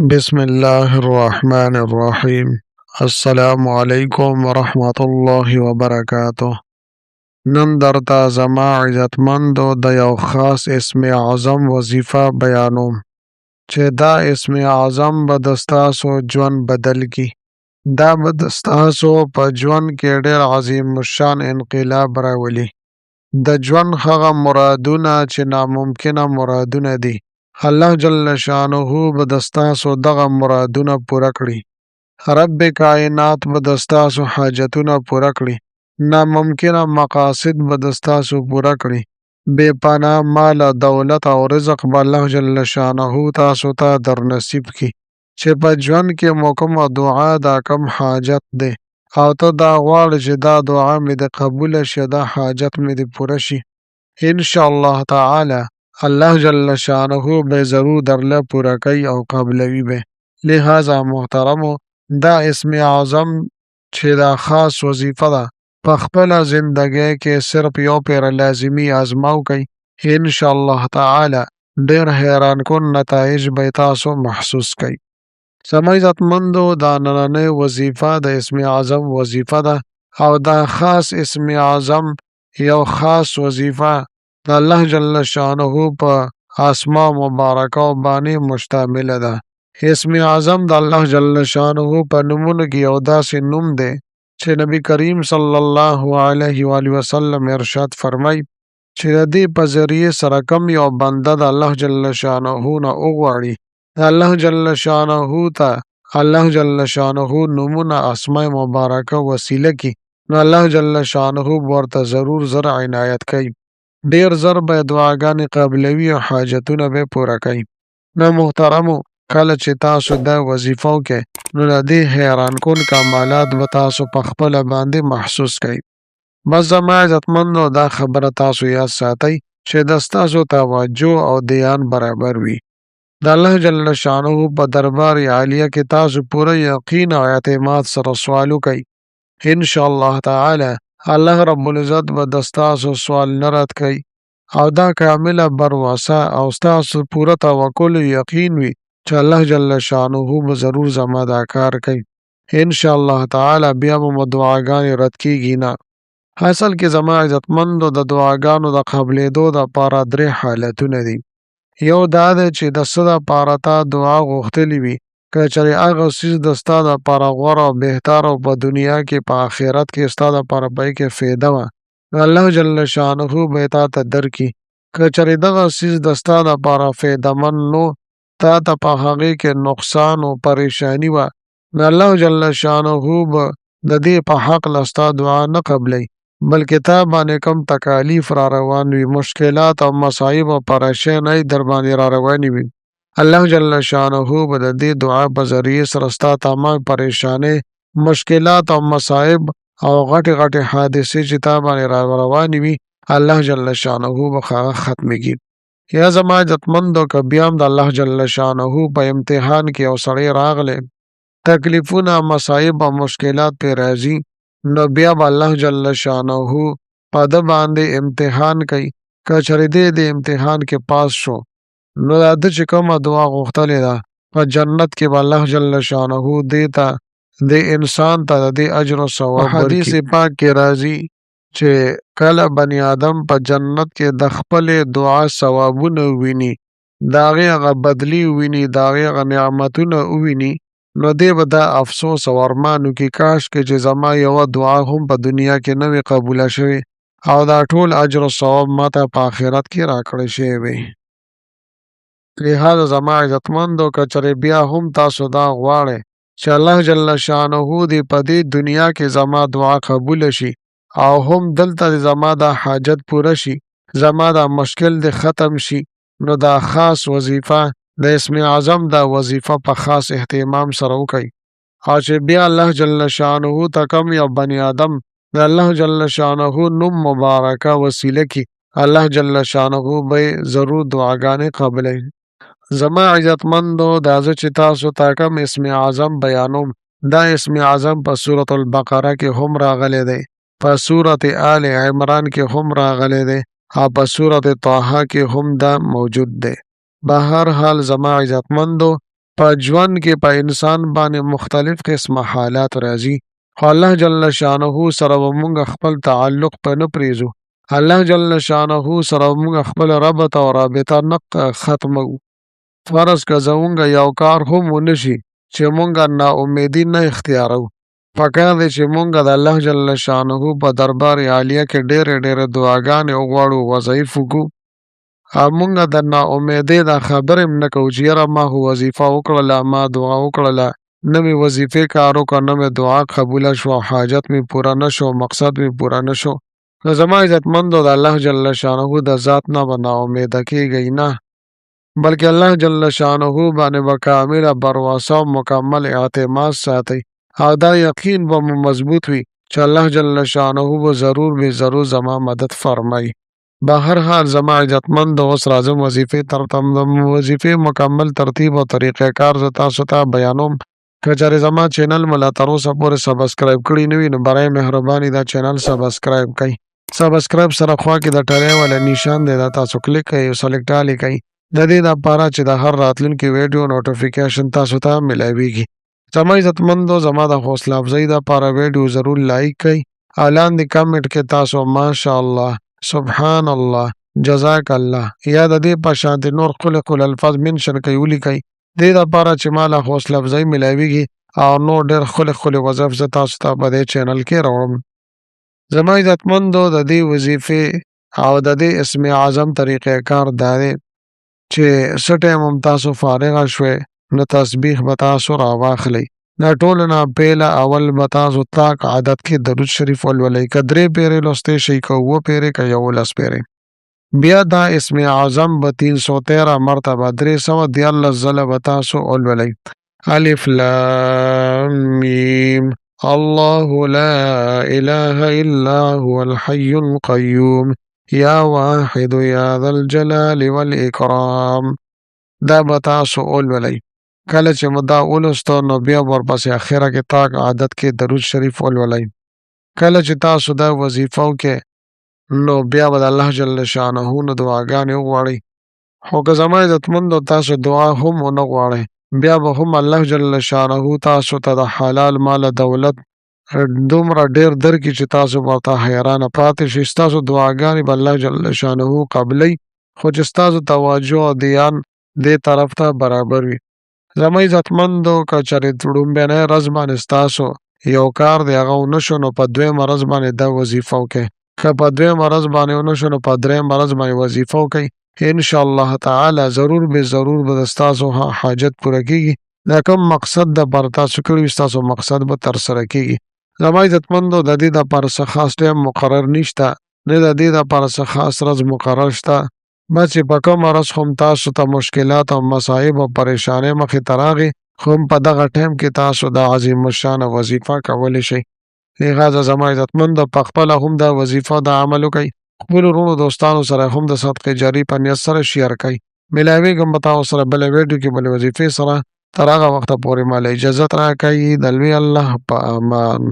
بسم الله الرحمن الرحیم. السلام علیکم ورحمت الله وبرکاتہ. نن درته زما عزتمندو د یو خاص اسم اعظم وظیفه بیانوم چې دا اسم اعظم به د ستاسو ژوند بدل کی. دا به د ستاسو په ژوند کې ډېر عظیم الشان انقلاب راولي. د ژوند هغه مرادونه چې ناممکنه مرادونه دي، الله جل شانه به د ستاسو دغه مرادونه پوره کړي. رب کائنات به د ستاسو حاجتونه پوره کړي. ناممکنه مقاصد به د ستاسو پوره کړي. بے پناه مال دولت او رزق به الله جل شانه تاسو ته در نصیب کی چې په ژوند کې مو کومه دعا دا کم حاجت دی او ته دا غواړې چې دا دعا مې د قبول شي، دا حاجت مې د پوره شي، ان شاء الله تعالی الله جل شانه به ضرور درله پوره کوي او قبلوي به. لہذا محترمو، دا اسم اعظم چې دا خاص وظیفه ده په خپله زندګۍ کې صرف یو پیر لازمي ازماو کوي، ان شاء الله تعالی ډېر حیران کن نتایج به تاسو محسوس کوي. زما عزتمندو، دا نننۍ وظیفه د اسم اعظم وظیفه ده او دا خاص اسم اعظم یو خاص وظیفه د الله جل شانه په اسماء مبارکه باندې مشتمله ده. اسم اعظم د الله جل شانه په نومونو کې یو داسې نوم دی چې نبی کریم صلی الله علیه و آله وسلم ارشاد فرمای چې د دې په ذریعه سره کم یو بنده د الله جل شانه نه وغواړي، الله جل شانه ته الله جل شانه نومونه اسماء مبارکه وسیله کی، نو الله جل شانه ورته ضرور زر عنایت کوي. ډیر زر به دعاګانې قبلوي او حاجتونه به پوره کوي. نو محترمو، کله چې تاسو دا وظیفه وکئ نو د دې حیران کن کمالات به تاسو په خپله باندې محسوس کوئ. بس زما عزتمندو، دا خبره تاسو یاد ساتئ چې د ستاسو توجه او دیان برابر وي. د الله جل شانه په دربار عالیه کې تاسو پوره یقین او اعتماد سره سوال وکئ، ان شاء الله تعالی الله رب العزت به د ستاسو سوال نه رد کوي او دا کامله بروسه او ستاسو پوره توکل یقین وي چې الله جل شانه به ضرور زما دا کار کوي، ان شاء الله تعالی بیا به مو دعاګانې رد کیږي نه. اصل کې زما عزتمندو، د دعاګانو د قبلېدو دپاره درې حالتونه دي. یو دا دی چې د څه دپاره تا دعا غوښتلې وي، که چېرې هغه څیز د ستا دپاره غوره او بهتر او په دنیا کې په آخرت کې ستا دپاره په هغې کې فایده وه، نو الله جل شانه به یې تا ته درکړي. که چېرې دغه څیز د ستا دپاره فایدهمند نو، تا ته په هغې کې نقصان او پریشاني وه، نو الله جل شانه به د دې په هکله ستا دعا نه قبلوي، بلکې تا باندې کوم تکالیف را روان وي، مشکلات او مصایب او پریشانۍ در باندې را روانې وي، الله جل شانه به د دې دعا په ذریعه سره ستا تمام پریشانۍ، مشکلات او مصایب او غټې غټې حادثې چې تا باندې را روانې وي، الله جل شانه به هغه ختمې کړي. یا زما عزتمندو، که بیا هم د الله جل شانه په امتحان کې یو سړی راغلی، تکلیفونه، مصایب او مشکلات پې راځي، نو بیا به الله جل شانه په ده باندې امتحان کوي. که چېرې دی د امتحان کې پاس شو، نو د ده چې کومه دعا غوښتلې ده، په جنت کې به الله جل شانه دې ته د انسان ته د دې اجر او ثواب ورکړي. حدیث پاک کې راځي چې کله بني آدم په جنت کې د خپلې دعا ثوابونه وویني، د هغې هغه بدلي وویني، د هغې هغه نعمتونه وویني، نو دی به دا افسوس او ارمان وکړي کاشکې چې زما یوه دعا هم په دنیا کې نه وي قبوله شوې او دا ټول اجر او ثواب ما ته په آخرت کې راکړی شوی وی. لہذا زما عزتمندو، که چېرې بیا هم تاسو دا غواړئ چې الله جل شانه دې په دې دنیا کې زما دعا قبوله شي او هم دلته دې زما دا حاجت پوره شي، زما دا مشکل دې ختم شي، نو دا خاص وظیفه د اسم اعظم دا وظیفه په خاص اهتمام سره وکئ، او چې بیا الله جل شانه ته کوم یو بني آدم د الله جل شانه نوم مبارکه وسیله کی، الله جل شانه به ضرور دعاګانې قبلوي. زما عزتمندو، دا زه چې تاسو ته کوم اسم اعظم بیانوم، دا اسم اعظم په سورة البقره کې هم راغلی دی، په سورة آل عمران کې هم راغلی دی او په سورة طه کې هم دا موجود دی. به هر حال زما عزتمندو، په ژوند کې په انسان باندې مختلف قسمه حالات راځي، خو الله جل شانه سره به مونږ خپل تعلق په نه پریږدو. الله جل شانه سره به مونږ خپل ربط او رابطه نه ختموو. فرض که زمونږ یو کار هم ونه شي چې مونږ ناامیدي نه اختیارو، پکار دی چې مونږ د الله جل شانه په دربار عالیه کې ډېرې دعاګانې وغواړو، وظایف وکړو. مونږ د ناامیدۍ دا خبرې هم نه کوو چې یاره ما خو وظیفه وکړله، ما دعا وکړله، نه مې وظیفې کار وکړ، نه مې دعا قبوله شوه، حاجت مې پوره نه شو، مقصد مې پوره نه شو. نو زما عزتمندو د الله جل شانه د ذات نه به ناامیده کېږئ نه، بلکې الله جل شانه باندې به کامله برواسه او مکمل اعتماد ساتئ، او دا یقین به مو مضبوط وي چې الله جل شانه به ضرور زما مدد فرمایي. به هر حال زما عزتمند اوس راځم وظیفې مکمل ترتیب او طریقه کار زه تاسو ته بیانوم. که چېرې زما چینل مو لا تر اوسه پورې سبسکرایب کړي نه وي نو برای مهرباني دا چینل سبسکرایب کړئ. سبسکرایب سره خوا کې د ټړۍ والا نشان دی، دا تاسو کلیک کړئ او سلیکټ آل یې کړئ، د دې دپاره چې د هر راتلونکي ویډیو نوټیفیکیشن تاسو ته ملاویږي. زما عزتمندو زما د حوصله افزایۍ دپاره ویډیو ضرور لایک کړئ او لاندې کمنټ کې تاسو ماشاءالله، سبحان الله، جزاک الله یا د دې په شانتې نور ښکلي الفاظ منشن کوي ولیکئ، دې دپاره چې ما له حوصله افزایي ملاویږي او نور ډېر ښکلي وظایف زه تاسو ته په دې چینل کې راوړم. زما عزتمندو د دې وظیفې او د دې اسم اعظم طریقې کار دا دی چې څه ټایم هم تاسو فارغه شوئ نو تسبیح به تاسو راواخلئ. دا ټولو نه پیله اول به تاسو طاق عدد کې درود شریف ولولئ، که 3 پیرې لوستی شئ، که 7 پیرې، که 11 پیرې. بیا دا اسم اعظم به 313 مرتبه 314 ځله به تاسو ولولئ. الف لام میم الله لا اله الا هو الحي القيوم یا واحد یا ذا الجلال والاکرام. دا به تاسو ولولئ. کله چې مو دا ولوستو نو بیا ورپسې اخره کې طاق عدد کې درود شریف ولولئ. کله چې تاسو دا وظیفه وکړئ نو بیا به د الله جل شانه نه دعاګانې وغواړئ، خو که زما عزتمندو تاسو دعا هم ونه غواړئ بیا به هم الله جل شانه تاسو ته د حلال مال دولت دومره ډېر درکړي چې تاسو به ورته حیرانه پاتې شئ. ستاسو دعاګانې به الله جل شانه قبلوي، خو چې ستاسو توجه او دیان دې طرف ته برابر وي. زما عزتمندو که چېرې لومبنۍ ورځ باندې ستاسو یو کار دی هغه ونه شو نو په دویمه ورځ باندې دا وظیفه وکړئ، که په دویمه ورځ باندې ونه شو نو په درېیمه ورځ باندې وظیفه وکړئ، انشاءالله تعالی ضرور به د ستاسو حاجت پوره کېږي. دا کوم مقصد دپاره تاسو کړي وي ستاسو مقصد به ترسره کېږي. زما عزتمندو د دې دپاره څه خاص ټایم مقرر نشته، نه د دې دپاره څه خاص ورځ مقرر شته، بس چې په کومه ورځ خو تاسو ته مشکلات او مصایب او پریشانۍ مخې ته راغی خو په دغه ټایم کې تاسو د عظیم الشانه وظیفه کولی شئ. لهذا زما عزتمندو په خپله هم دا وظیفه دا عمل وکئ، خپلو وروڼو دوستانو سره هم د صدقې جاري په نیت سره شیر کئ. ملاویږم به تاسو سره بله ویډیو کې بلې وظیفې سره، تر هغه وخته پورې ماله اجازت راکئ. د لوی الله په امان.